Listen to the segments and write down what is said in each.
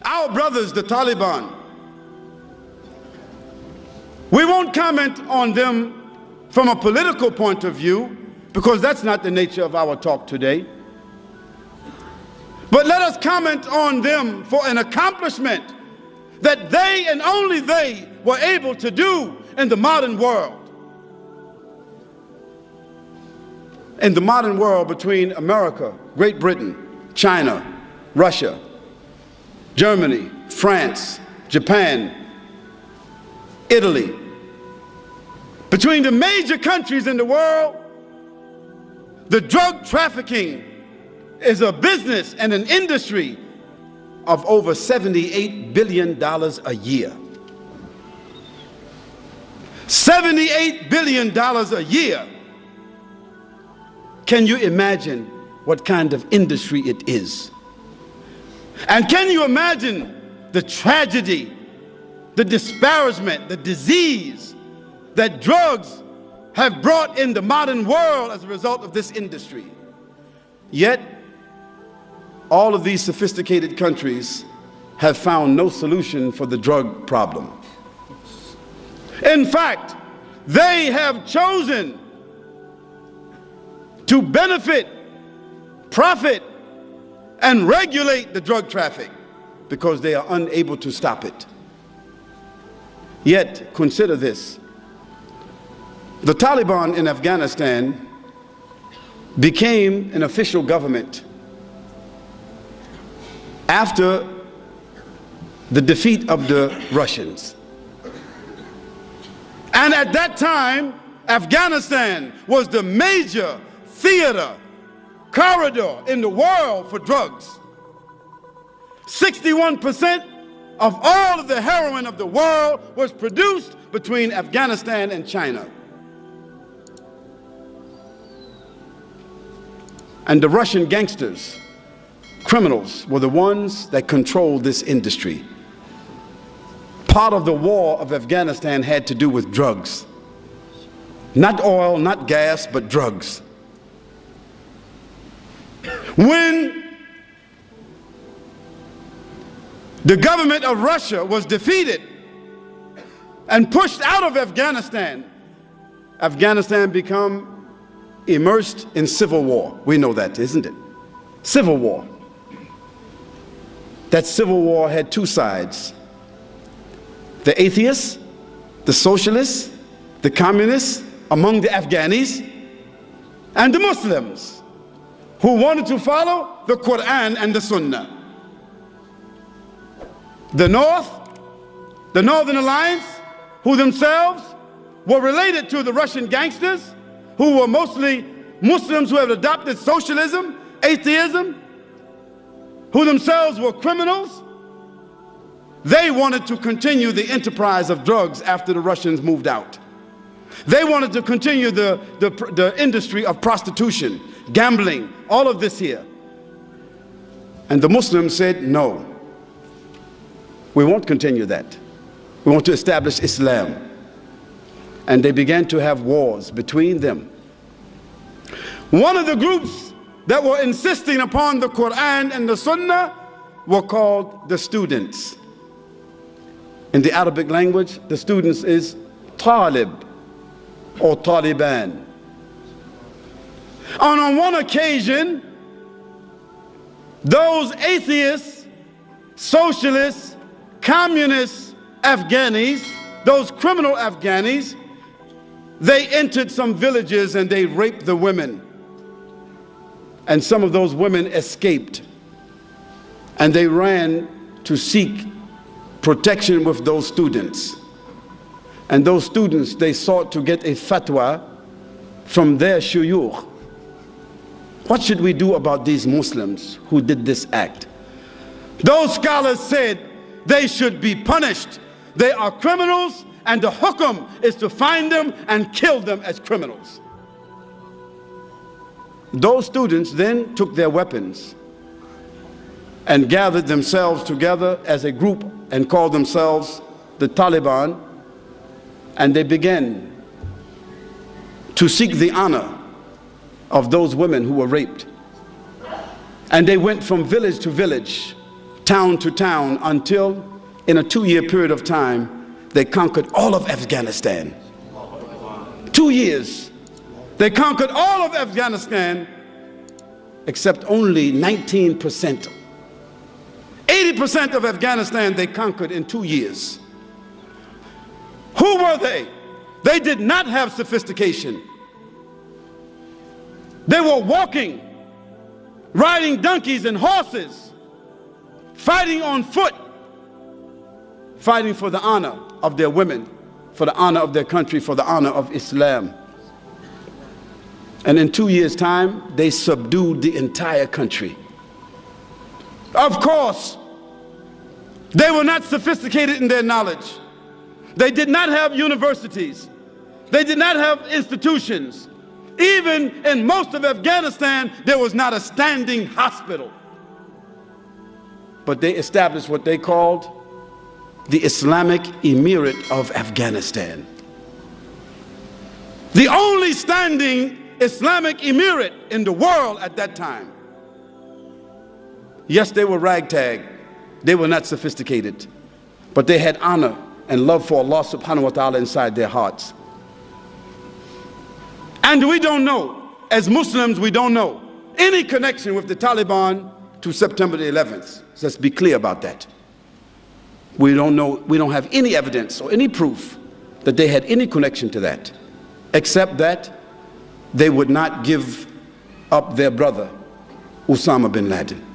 Our brothers, the Taliban, we won't comment on them from a political point of view because that's not the nature of our talk today. But let us comment on them for an accomplishment that they and only they were able to do in the modern world. In the modern world, between America, Great Britain, China, Russia, Germany, France, Japan, Italy, between the major countries in the world, the drug trafficking is a business and an industry of over $78 billion a year. $78 billion a year. Can you imagine what kind of industry it is? And can you imagine the tragedy, the disparagement, the disease that drugs have brought in the modern world as a result of this industry? Yet, all of these sophisticated countries have found no solution for the drug problem. In fact, they have chosen to benefit, profit, and regulate the drug traffic because they are unable to stop it. Yet, consider this. The Taliban in Afghanistan became an official government after the defeat of the Russians. And at that time, Afghanistan was the major theater, corridor in the world for drugs. 61% of all of the heroin of the world was produced between Afghanistan and China. And the Russian gangsters, criminals, were the ones that controlled this industry. Part of the war of Afghanistan had to do with drugs. Not oil, not gas, but drugs. When the government of Russia was defeated and pushed out of Afghanistan, Afghanistan became immersed in civil war. We know that, isn't it? Civil war. That civil war had two sides. The atheists, the socialists, the communists among the Afghanis, and the Muslims who wanted to follow the Quran and the Sunnah. The North, the Northern Alliance, who themselves were related to the Russian gangsters, who were mostly Muslims who had adopted socialism, atheism, who themselves were criminals. They wanted to continue the enterprise of drugs after the Russians moved out. They wanted to continue the industry of prostitution, gambling, all of this here. And the Muslims said, no, we won't continue that. We want to establish Islam. And they began to have wars between them. One of the groups that were insisting upon the Quran and the Sunnah were called the students. In the Arabic language, the students is Talib or Taliban. And on one occasion, those atheists, socialists, communist Afghanis, those criminal Afghanis, they entered some villages and they raped the women. And some of those women escaped. And they ran to seek protection with those students. And those students, they sought to get a fatwa from their shuyukh. What should we do about these Muslims who did this act? Those scholars said they should be punished. They are criminals, and the hukum is to find them and kill them as criminals. Those students then took their weapons and gathered themselves together as a group and called themselves the Taliban, and they began to seek the honor of those women who were raped. And they went from village to village, town to town, until in a 2-year period of time, they conquered all of Afghanistan. 2 years. They conquered all of Afghanistan except only 19%. 80% of Afghanistan they conquered in 2 years. Who were they? They did not have sophistication. They were walking, riding donkeys and horses, fighting on foot, fighting for the honor of their women, for the honor of their country, for the honor of Islam. And in 2 years' time, they subdued the entire country. Of course, they were not sophisticated in their knowledge. They did not have universities. They did not have institutions. Even in most of Afghanistan, there was not a standing hospital. But they established what they called the Islamic Emirate of Afghanistan. The only standing Islamic Emirate in the world at that time. Yes, they were ragtag. They were not sophisticated. But they had honor and love for Allah subhanahu wa ta'ala inside their hearts. And we don't know, as Muslims, we don't know any connection with the Taliban to September the 11th. So let's be clear about that. We don't know, we don't have any evidence or any proof that they had any connection to that, except that they would not give up their brother, Osama bin Laden.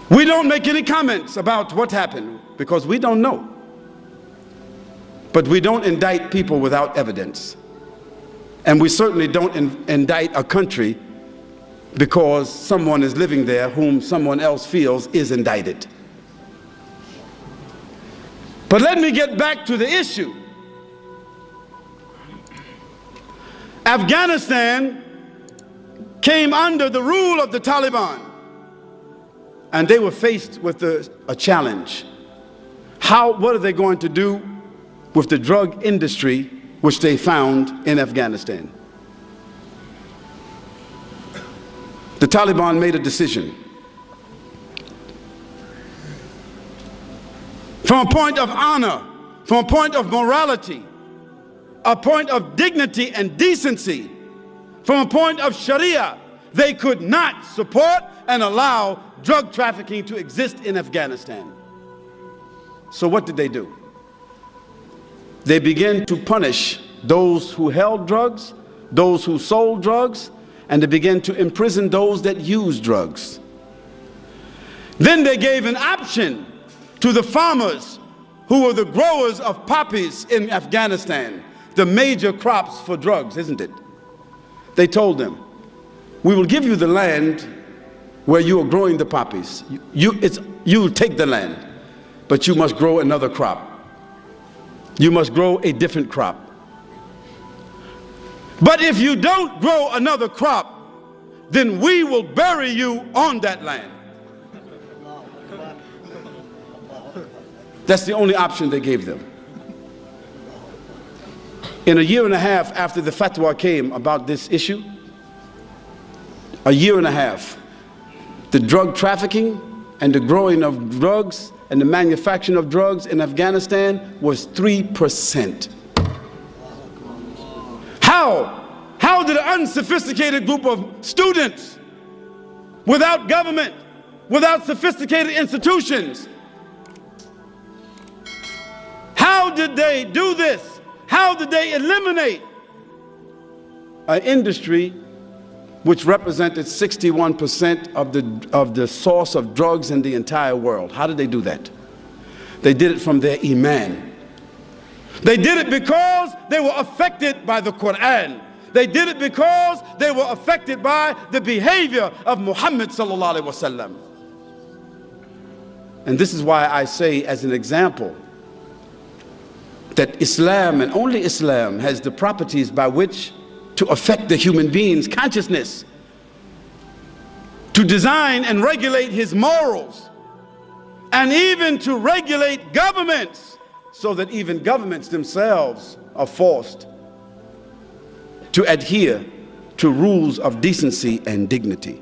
We don't make any comments about what happened because we don't know. But we don't indict people without evidence. And we certainly don't indict a country because someone is living there whom someone else feels is indicted. But let me get back to the issue. Afghanistan came under the rule of the Taliban, and they were faced with a challenge. What are they going to do with the drug industry which they found in Afghanistan? The Taliban made a decision. From a point of honor, from a point of morality, a point of dignity and decency, from a point of Sharia, they could not support and allow drug trafficking to exist in Afghanistan. So what did they do? They began to punish those who held drugs, those who sold drugs, and they began to imprison those that used drugs. Then they gave an option to the farmers who were the growers of poppies in Afghanistan, the major crops for drugs, isn't it? They told them, we will give you the land where you are growing the poppies. You take the land, but you must grow another crop. You must grow a different crop. But if you don't grow another crop, then we will bury you on that land. That's the only option they gave them. In a year and a half after the fatwa came about this issue, a year and a half, the drug trafficking and the growing of drugs and the manufacturing of drugs in Afghanistan was 3%. How did an unsophisticated group of students, without government, without sophisticated institutions, how did they do this? How did they eliminate an industry which represented 61% of the source of drugs in the entire world? How did they do that? They did it from their iman. They did it because they were affected by the Quran. They did it because they were affected by the behavior of Muhammad sallallahu alaihi wasallam. And this is why I say, as an example, that Islam and only Islam has the properties by which to affect the human being's consciousness, to design and regulate his morals, and even to regulate governments, so that even governments themselves are forced to adhere to rules of decency and dignity.